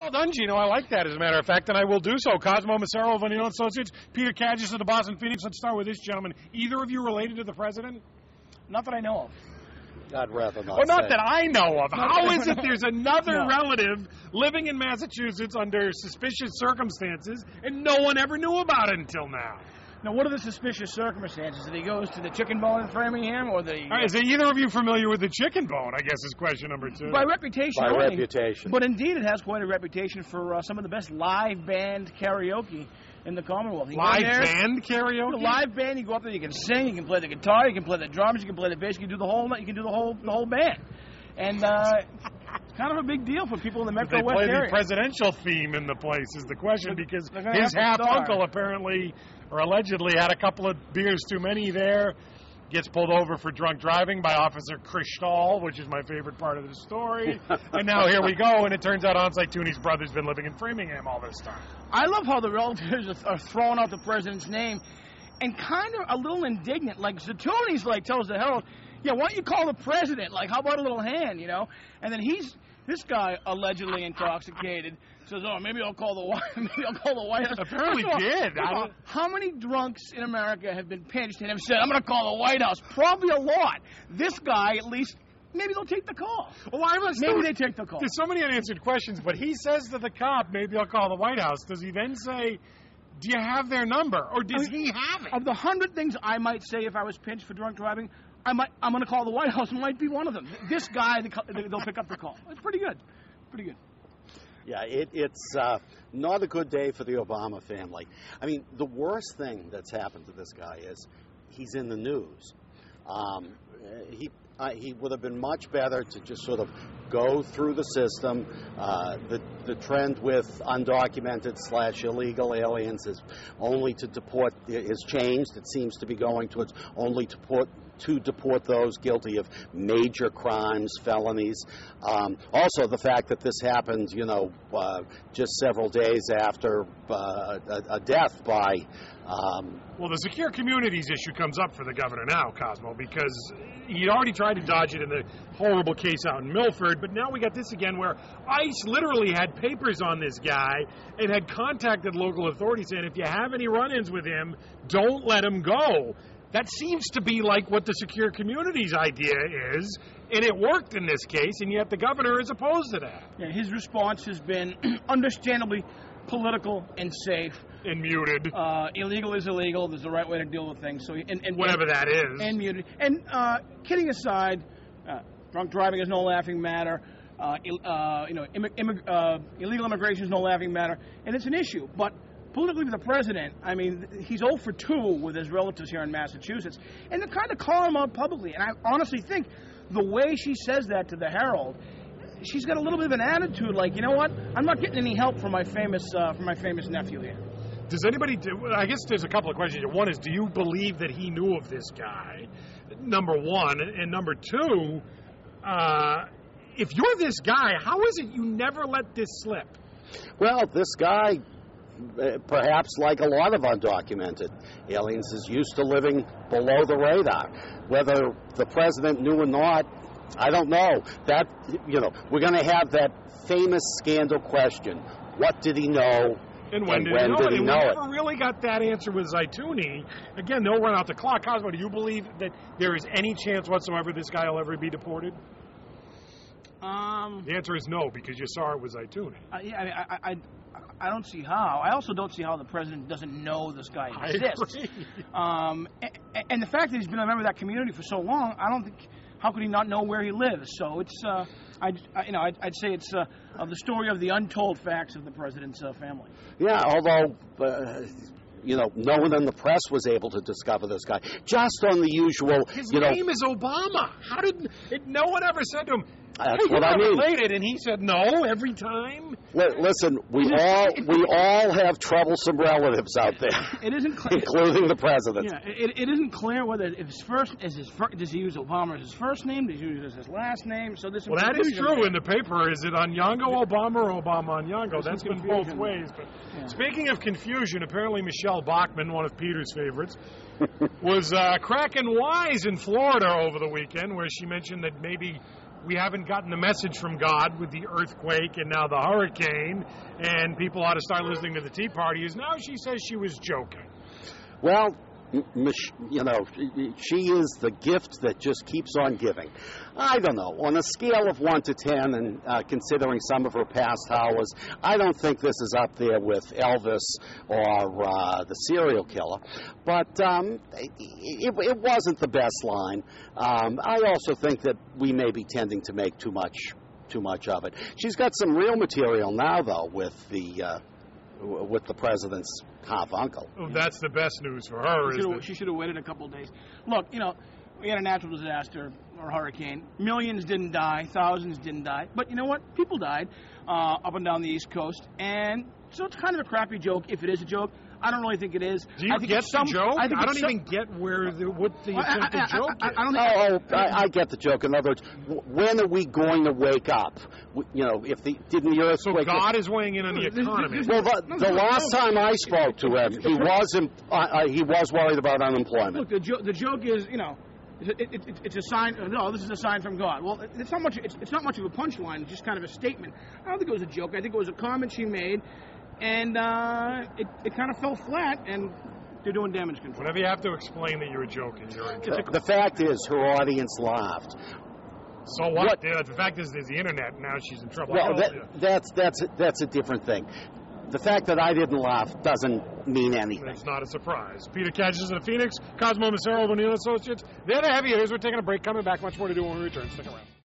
Well done, Gino. I like that, as a matter of fact, and I will do so. Cosmo Macero of O'Neill Associates, Peter Cadges of the Boston Phoenix. Let's start with this gentleman. Either of you related to the president? Not that I know of. I'd rather not. Well, not that I know of. How is it there's another No. relative living in Massachusetts under suspicious circumstances, and no one ever knew about it until now? Now, what are the suspicious circumstances? That he goes to the Chicken Bone in Framingham, or the... Is either of you familiar with the Chicken Bone, I guess is question number 2. By reputation. By only. reputation. But indeed, it has quite a reputation for some of the best live band karaoke in the Commonwealth. You Live go there, band karaoke? Live band. You go up there, you can sing, you can play the guitar, you can play the drums, you can play the bass, you can do the whole band. And it's kind of a big deal for people in the Metro West area. They play the presidential theme in the place is the question, because his have to half-uncle apparently, or allegedly, had a couple of beers too many there, gets pulled over for drunk driving by Officer Chris Stahl, which is my favorite part of the story. And now here we go, and it turns out Onsite Tooney's brother's been living in Framingham all this time. I love how the relatives are throwing out the president's name and kind of a little indignant. Like, Zatooni's tells the Herald, yeah, why don't you call the president? Like, how about a little hand, you know? And then this guy allegedly intoxicated says, oh, maybe I'll call the White House. Apparently did. How many drunks in America have been pinched and have said, I'm going to call the White House? Probably a lot. This guy, at least, maybe they'll take the call. Well, maybe they take the call. There's so many unanswered questions, but he says to the cop, maybe I'll call the White House. Does he then say, do you have their number? Or does he have it? Of the 100 things I might say if I was pinched for drunk driving, I'm going to call the White House, might be one of them. This guy, they'll pick up the call. It's pretty good. Pretty good. Yeah, it's not a good day for the Obama family. I mean, the worst thing that's happened to this guy is he's in the news. He would have been much better to just sort of go through the system. The trend with undocumented / illegal aliens is only to deport is changed. It seems to be going towards only to deport those guilty of major crimes, felonies. Also, the fact that this happened, just several days after a death by. Well, the secure communities issue comes up for the governor now, Cosmo, because he already tried to dodge it in the horrible case out in Milford, but now we got this again where ICE literally had papers on this guy and had contacted local authorities saying, if you have any run-ins with him, don't let him go. That seems to be like what the secure communities idea is, and it worked in this case, and yet the governor is opposed to that. Yeah, his response has been understandably political and safe. And muted. Illegal is illegal. There's the right way to deal with things. So, whatever that is. And muted. And kidding aside, drunk driving is no laughing matter. Illegal immigration is no laughing matter. And it's an issue. But politically, with the president, I mean, he's 0 for 2 with his relatives here in Massachusetts. And to kind of call him out publicly. And I honestly think the way she says that to the Herald, she's got a little bit of an attitude like, you know what? I'm not getting any help from my famous nephew here. Does anybody I guess there's a couple of questions. One is, do you believe that he knew of this guy? Number one. And number two, if you're this guy, how is it you never let this slip? Well, this guy, perhaps like a lot of undocumented aliens, is used to living below the radar. Whether the president knew or not, I don't know. That, we're going to have that famous scandal question. What did he know? And when did he know it? We never really got that answer with Zaitouni. Again, they'll run out the clock. Cosmo, do you believe that there is any chance whatsoever this guy will ever be deported? The answer is no, because you saw it with Zaitouni. I don't see how. I also don't see how the president doesn't know this guy exists. I agree. And the fact that he's been a member of that community for so long, I don't think. How could he not know where he lives? So it's, I'd say it's the story of the untold facts of the president's family. Yeah, although, no one in the press was able to discover this guy. Just on the usual, His name is Obama. How did no one ever said to him, That's hey, what I mean. Related, and he said no every time. Listen, we all have troublesome relatives out there. It isn't clear, including the president. Yeah, it isn't clear whether if his first does he use Obama as his first name, does he use it as his last name? So this. Well, that is true in the paper. Is it Onyango Obama or Obama Onyango? That's been both ways. But speaking of confusion, apparently Michele Bachmann, one of Peter's favorites, was cracking wise in Florida over the weekend, where she mentioned that maybe we haven't gotten the message from God with the earthquake and now the hurricane, and people ought to start listening to the Tea Party, is now she says she was joking. Well, you know, she is the gift that just keeps on giving. I don't know. On a scale of 1 to 10, and considering some of her past hours, I don't think this is up there with Elvis or the serial killer. But it wasn't the best line. I also think that we may be tending to make too much of it. She's got some real material now, though, with the president's half-uncle. Oh, that's the best news for her. She should have waited a couple of days. Look, you know, we had a natural disaster or hurricane. Millions didn't die. Thousands didn't die. But you know what? People died up and down the East Coast. And so it's kind of a crappy joke, if it is a joke. I don't really think it is. Do you get the joke? I don't even get what the attempted joke is. I get the joke. In other words, when are we going to wake up? You know, didn't the earthquake... So God is weighing in on the economy. Well, the last time I spoke to him, he was worried about unemployment. Look, the joke is, you know, it's a sign. No, this is a sign from God. Well, it's not much of a punchline. It's just kind of a statement. I don't think it was a joke. I think it was a comment she made. And it kind of fell flat, and they're doing damage control. Whenever you have to explain that you're joking, you're in trouble. The fact is, her audience laughed. So what? The fact is, there's the internet, and now she's in trouble. Well, that's a different thing. The fact that I didn't laugh doesn't mean anything. It's not a surprise. Peter Cadges of the Phoenix, Cosmo Macero of O'Neill Associates. They're the heavy hitters. We're taking a break. Coming back, much more to do when we return. Stick around.